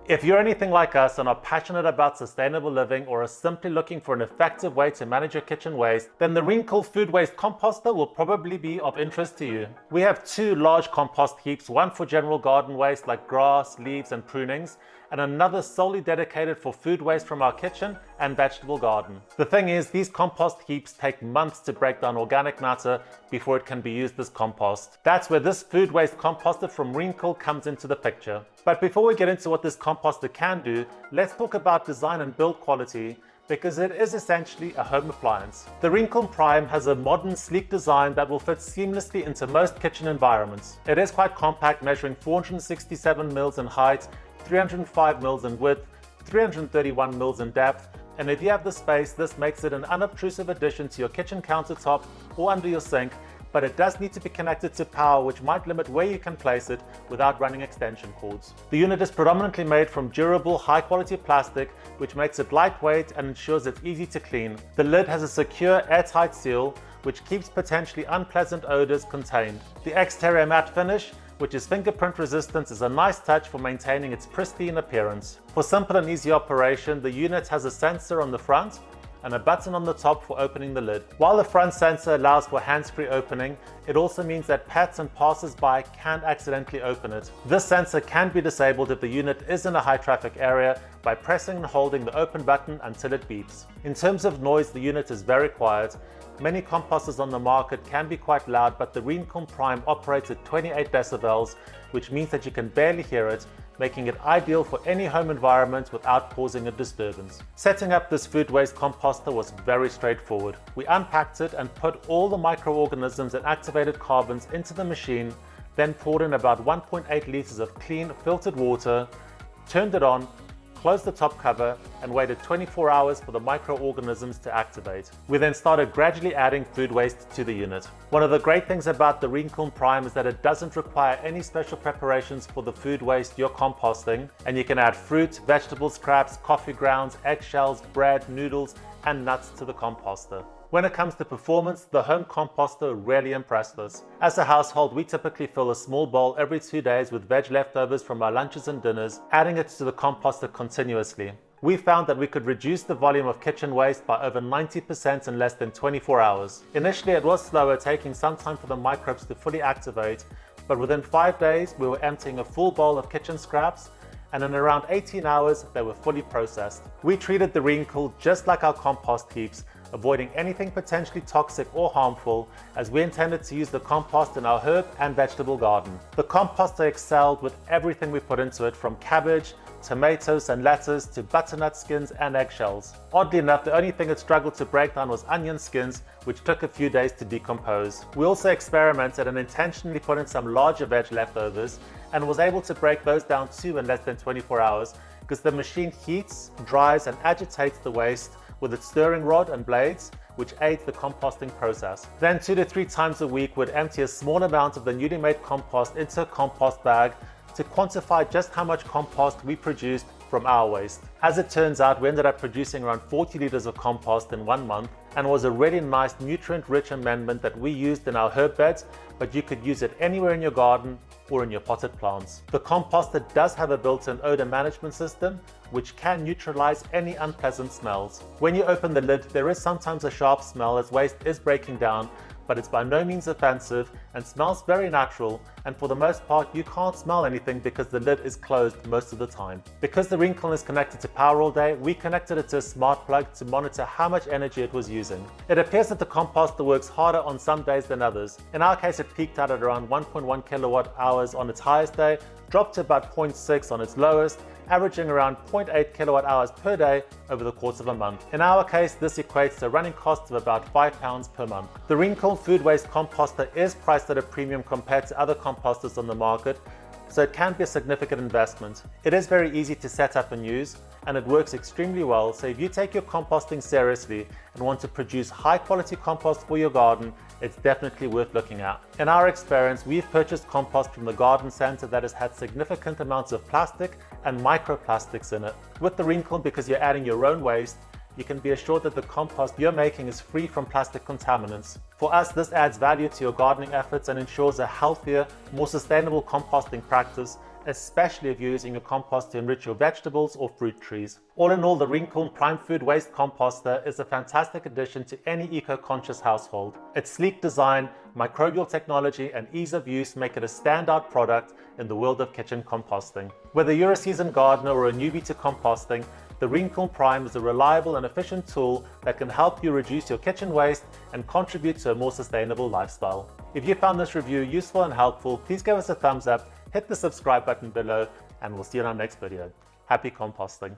If you're anything like us and are passionate about sustainable living or are simply looking for an effective way to manage your kitchen waste, then the Reencle Food Waste Composter will probably be of interest to you. We have two large compost heaps, one for general garden waste like grass, leaves and prunings, and another solely dedicated for food waste from our kitchen and vegetable garden. The thing is, these compost heaps take months to break down organic matter before it can be used as compost. That's where this food waste composter from Reencle comes into the picture. But before we get into what this composter can do, let's talk about design and build quality, because it is essentially a home appliance. The Reencle Prime has a modern, sleek design that will fit seamlessly into most kitchen environments. It is quite compact, measuring 467 mils in height, 305 mils in width, 331 mils in depth, and if you have the space, this makes it an unobtrusive addition to your kitchen countertop or under your sink, but it does need to be connected to power, which might limit where you can place it without running extension cords. The unit is predominantly made from durable, high-quality plastic, which makes it lightweight and ensures it's easy to clean. The lid has a secure, airtight seal, which keeps potentially unpleasant odors contained. The exterior matte finish, which is fingerprint resistant, is a nice touch for maintaining its pristine appearance. For simple and easy operation, the unit has a sensor on the front and a button on the top for opening the lid. While the front sensor allows for hands-free opening, it also means that pets and passers-by can accidentally open it. This sensor can be disabled if the unit is in a high-traffic area by pressing and holding the open button until it beeps. In terms of noise, the unit is very quiet. Many composters on the market can be quite loud, but the Reencle Prime operates at 28 decibels, which means that you can barely hear it, making it ideal for any home environment without causing a disturbance. Setting up this food waste composter was very straightforward. We unpacked it and put all the microorganisms and activated carbons into the machine, then poured in about 1.8 liters of clean filtered water, turned it on, closed the top cover and waited 24 hours for the microorganisms to activate. We then started gradually adding food waste to the unit. One of the great things about the Reencle Prime is that it doesn't require any special preparations for the food waste you're composting, and you can add fruit, vegetable scraps, coffee grounds, eggshells, bread, noodles and nuts to the composter. When it comes to performance, the home composter really impressed us. As a household, we typically fill a small bowl every 2 days with veg leftovers from our lunches and dinners, adding it to the composter continuously. We found that we could reduce the volume of kitchen waste by over 90% in less than 24 hours. Initially, it was slower, taking some time for the microbes to fully activate, but within 5 days, we were emptying a full bowl of kitchen scraps, and in around 18 hours, they were fully processed. We treated the Reencle just like our compost heaps, avoiding anything potentially toxic or harmful, as we intended to use the compost in our herb and vegetable garden. The composter excelled with everything we put into it, from cabbage, tomatoes and lettuce to butternut skins and eggshells. Oddly enough, the only thing it struggled to break down was onion skins, which took a few days to decompose. We also experimented and intentionally put in some larger veg leftovers and was able to break those down too in less than 24 hours, because the machine heats, dries and agitates the waste with its stirring rod and blades, which aids the composting process. Then 2 to 3 times a week, we'd empty a small amount of the newly made compost into a compost bag to quantify just how much compost we produced from our waste. As it turns out, we ended up producing around 40 liters of compost in 1 month, and was a really nice nutrient-rich amendment that we used in our herb beds, but you could use it anywhere in your garden or in your potted plants. The composter does have a built-in odor management system, which can neutralize any unpleasant smells. When you open the lid, there is sometimes a sharp smell as waste is breaking down, but it's by no means offensive and smells very natural, and for the most part you can't smell anything because the lid is closed most of the time. Because the Reencle is connected to power all day, we connected it to a smart plug to monitor how much energy it was using. It appears that the composter works harder on some days than others. In our case, it peaked out at around 1.1 kilowatt hours on its highest day, dropped to about 0.6 on its lowest, averaging around 0.8 kilowatt hours per day over the course of a month. In our case, this equates to a running cost of about £5 per month. The Reencle Food Waste Composter is priced at a premium compared to other composters on the market, so it can be a significant investment. It is very easy to set up and use, and it works extremely well, so if you take your composting seriously and want to produce high quality compost for your garden, it's definitely worth looking at. In our experience, we've purchased compost from the garden center that has had significant amounts of plastic and microplastics in it. With the Reencle, because you're adding your own waste, you can be assured that the compost you're making is free from plastic contaminants. For us, this adds value to your gardening efforts and ensures a healthier, more sustainable composting practice, especially if you're using your compost to enrich your vegetables or fruit trees. All in all, the Reencle Prime Food Waste Composter is a fantastic addition to any eco-conscious household. Its sleek design, microbial technology, and ease of use make it a standout product in the world of kitchen composting. Whether you're a seasoned gardener or a newbie to composting, the Reencle Prime is a reliable and efficient tool that can help you reduce your kitchen waste and contribute to a more sustainable lifestyle. If you found this review useful and helpful, please give us a thumbs up, hit the subscribe button below, and we'll see you in our next video. Happy composting!